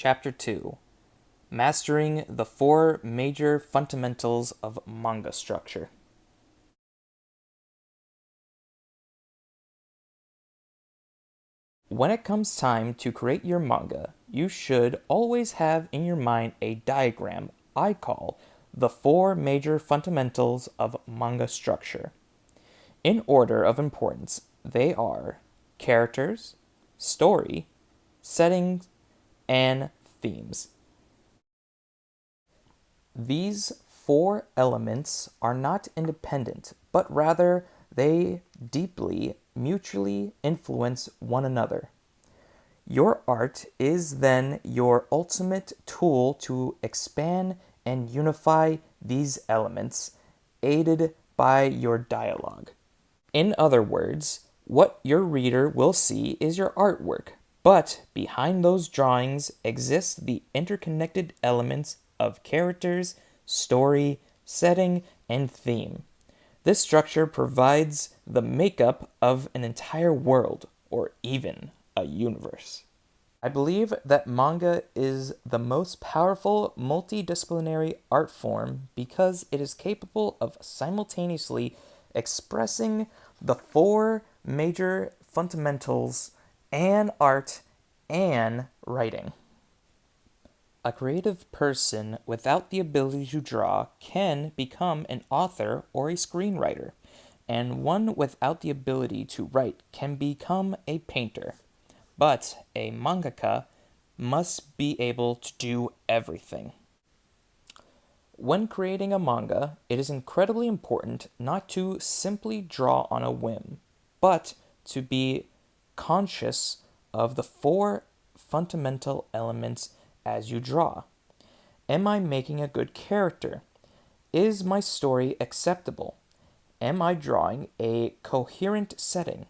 Chapter 2 Mastering the Four Major Fundamentals of Manga Structure. When it comes time to create your manga, you should always have in your mind a diagram I call the four major fundamentals of manga structure. In order of importance, they are characters, story, settings, and themes. These four elements are not independent, but rather they deeply mutually influence one another. Your art is then your ultimate tool to expand and unify these elements, aided by your dialogue. In other words, what your reader will see is your artwork, but behind those drawings exist the interconnected elements of characters, story, setting, and theme. This structure provides the makeup of an entire world, or even a universe. I believe that manga is the most powerful multidisciplinary art form because it is capable of simultaneously expressing the four major fundamentals and art and writing. A creative person without the ability to draw can become an author or a screenwriter, and one without the ability to write can become a painter. But a mangaka must be able to do everything. When creating a manga, it is incredibly important not to simply draw on a whim, but to be conscious of the four fundamental elements as you draw. Am I making a good character? Is my story acceptable? Am I drawing a coherent setting?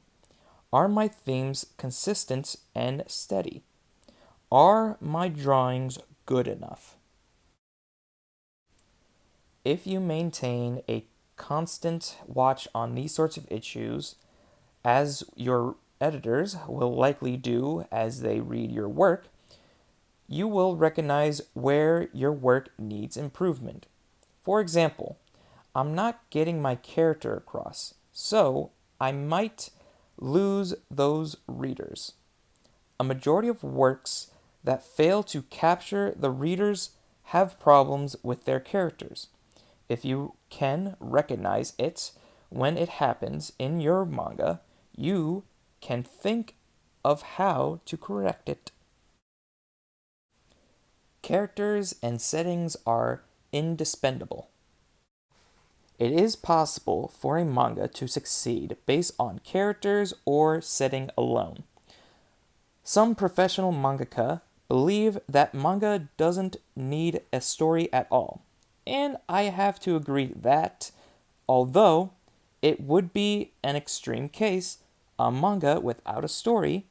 Are my themes consistent and steady? Are my drawings good enough? If you maintain a constant watch on these sorts of issues, as your editors will likely do as they read your work, you will recognize where your work needs improvement. For example, I'm not getting my character across, so I might lose those readers. A majority of works that fail to capture the readers have problems with their characters. If you can recognize it when it happens in your manga, you can think of how to correct it. Characters and settings are indispensable. It is possible for a manga to succeed based on characters or setting alone. Some professional mangaka believe that manga doesn't need a story at all, and I have to agree that, although it would be an extreme case, a manga without a story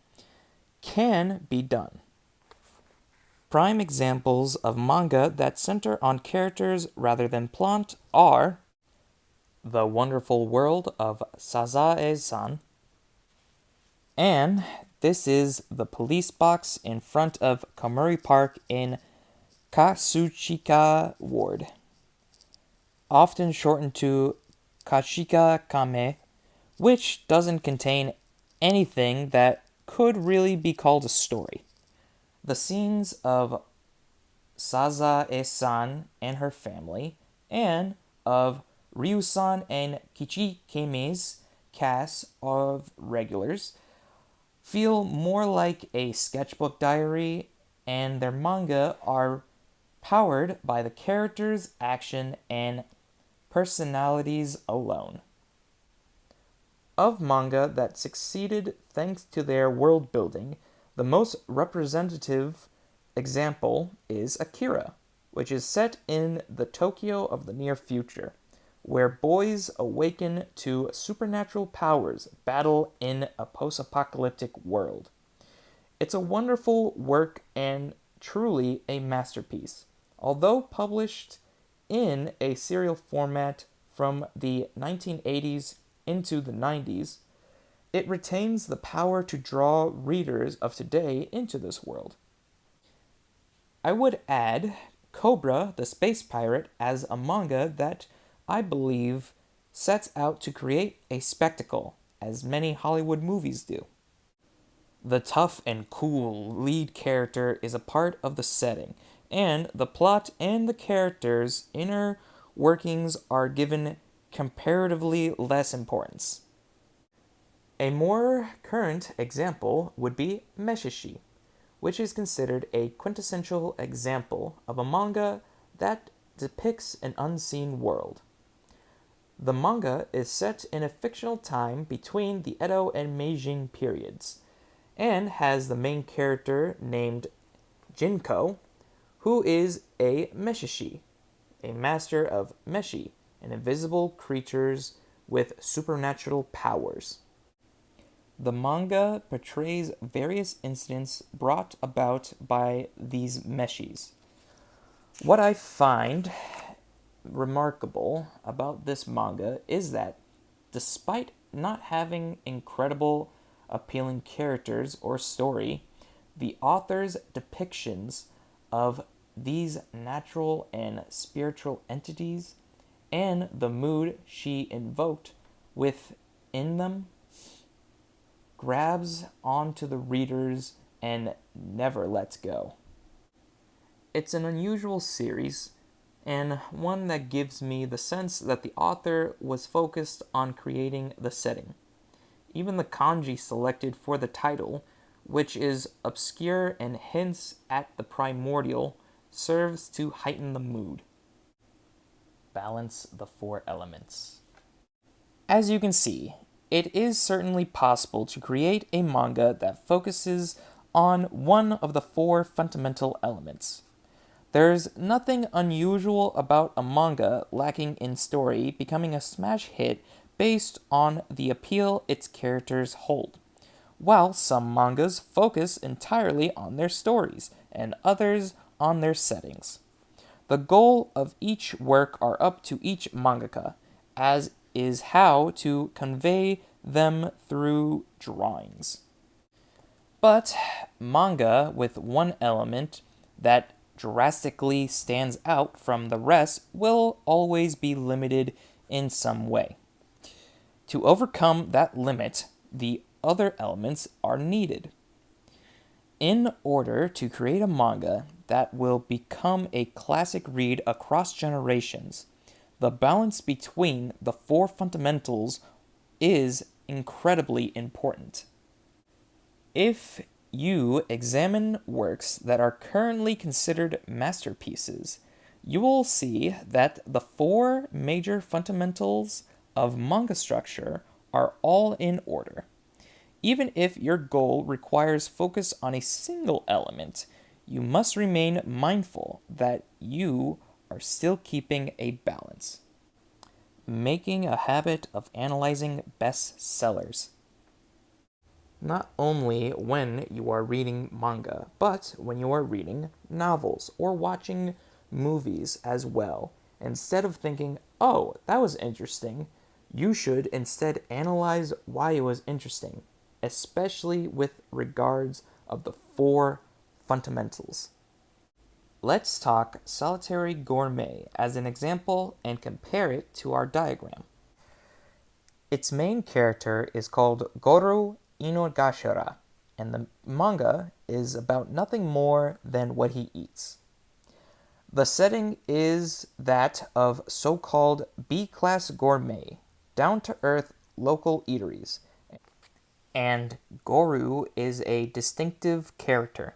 can be done. Prime examples of manga that center on characters rather than plot are The Wonderful World of Sazae-san, and this is the police box in front of Kamuri Park in Katsuchika Ward, often shortened to Kashika Kame, which doesn't contain anything that could really be called a story. The scenes of Sazae-san and her family, and of Ryu-san and Kichikeme's cast of regulars, feel more like a sketchbook diary, and their manga are powered by the characters' action and personalities alone. Of manga that succeeded thanks to their world building, the most representative example is Akira, which is set in the Tokyo of the near future, where boys awaken to supernatural powers battle in a post-apocalyptic world. It's a wonderful work and truly a masterpiece. Although published in a serial format from the 1980s into the 90s, it retains the power to draw readers of today into this world. I would add Cobra, the Space Pirate, as a manga that I believe sets out to create a spectacle, as many Hollywood movies do. The tough and cool lead character is a part of the setting, and the plot and the characters' inner workings are given comparatively less importance. A more current example would be Meshishi, which is considered a quintessential example of a manga that depicts an unseen world. The manga is set in a fictional time between the Edo and Meijin periods, and has the main character named Jinko, who is a Meshishi, a master of Meshi, and invisible creatures with supernatural powers. The manga portrays various incidents brought about by these Meshis. What I find remarkable about this manga is that despite not having incredible, appealing characters or story, the author's depictions of these natural and spiritual entities and the mood she invoked within them grabs onto the readers and never lets go. It's an unusual series, and one that gives me the sense that the author was focused on creating the setting. Even the kanji selected for the title, which is obscure and hints at the primordial, serves to heighten the mood. Balance the four elements. As you can see, it is certainly possible to create a manga that focuses on one of the four fundamental elements. There's nothing unusual about a manga lacking in story becoming a smash hit based on the appeal its characters hold, while some mangas focus entirely on their stories and others on their settings. The goal of each work are up to each mangaka, as is how to convey them through drawings. But manga with one element that drastically stands out from the rest will always be limited in some way. To overcome that limit, the other elements are needed. In order to create a manga that will become a classic read across generations, the balance between the four fundamentals is incredibly important. If you examine works that are currently considered masterpieces, you will see that the four major fundamentals of manga structure are all in order. Even if your goal requires focus on a single element, you must remain mindful that you are still keeping a balance. Making a habit of analyzing bestsellers. Not only when you are reading manga, but when you are reading novels or watching movies as well. Instead of thinking, oh, that was interesting, you should instead analyze why it was interesting, especially with regards of the four fundamentals. Let's talk Solitary Gourmet as an example and compare it to our diagram. Its main character is called Goro Inogashira, and the manga is about nothing more than what he eats. The setting is that of so-called B-class gourmet, down-to-earth local eateries, and Goro is a distinctive character.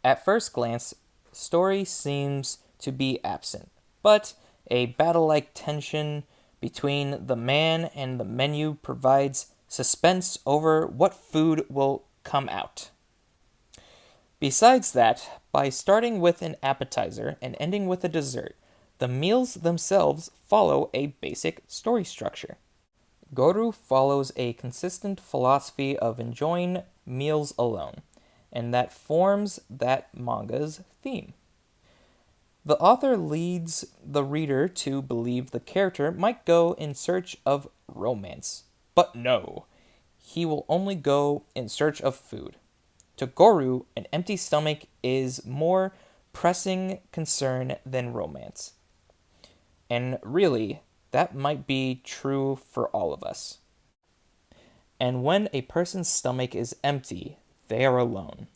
At first glance, story seems to be absent, but a battle-like tension between the man and the menu provides suspense over what food will come out. Besides that, by starting with an appetizer and ending with a dessert, the meals themselves follow a basic story structure. Goro follows a consistent philosophy of enjoying meals alone, and that forms that manga's theme. The author leads the reader to believe the character might go in search of romance, but no, he will only go in search of food. To Goru, an empty stomach is more pressing concern than romance. And really, that might be true for all of us. And when a person's stomach is empty, they are alone.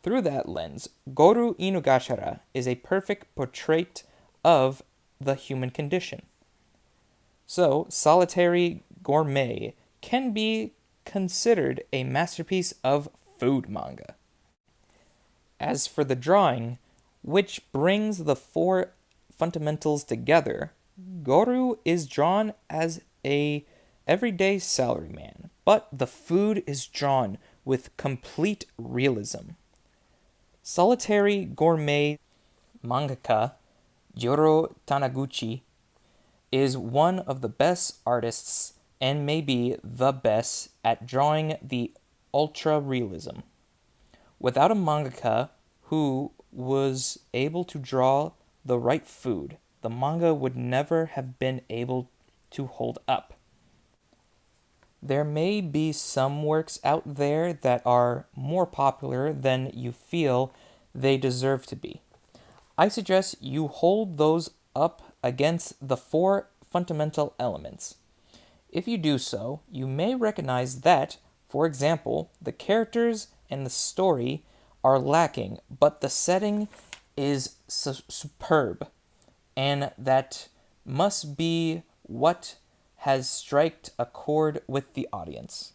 Through that lens, Goru Inugashara is a perfect portrait of the human condition. So, Solitary Gourmet can be considered a masterpiece of food manga. As for the drawing, which brings the four fundamentals together, Goru is drawn as a everyday salaryman, but the food is drawn with complete realism. Solitary Gourmet mangaka Jiro Taniguchi is one of the best artists and maybe the best at drawing the ultra realism. Without a mangaka who was able to draw the right food, the manga would never have been able to hold up. There may be some works out there that are more popular than you feel they deserve to be. I suggest you hold those up against the four fundamental elements. If you do so, you may recognize that, for example, the characters and the story are lacking, but the setting is superb, and that must be what has struck a chord with the audience.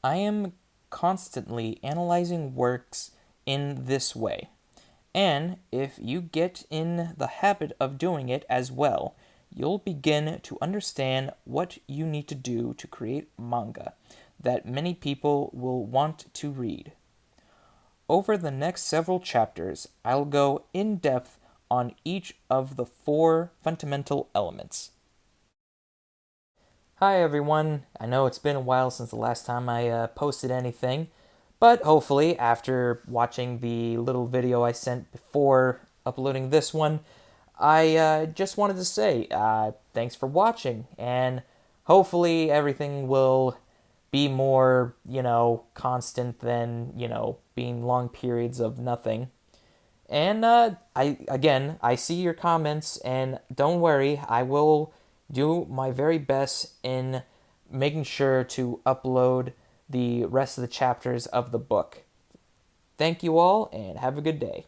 I am constantly analyzing works in this way, and if you get in the habit of doing it as well, you'll begin to understand what you need to do to create manga that many people will want to read. Over the next several chapters, I'll go in depth on each of the four fundamental elements. Hi everyone, I know it's been a while since the last time I posted anything, but hopefully after watching the little video I sent before uploading this one, I just wanted to say thanks for watching, and hopefully everything will be more, constant than, being long periods of nothing. And I see your comments, and don't worry, I will do my very best in making sure to upload the rest of the chapters of the book. Thank you all, and have a good day.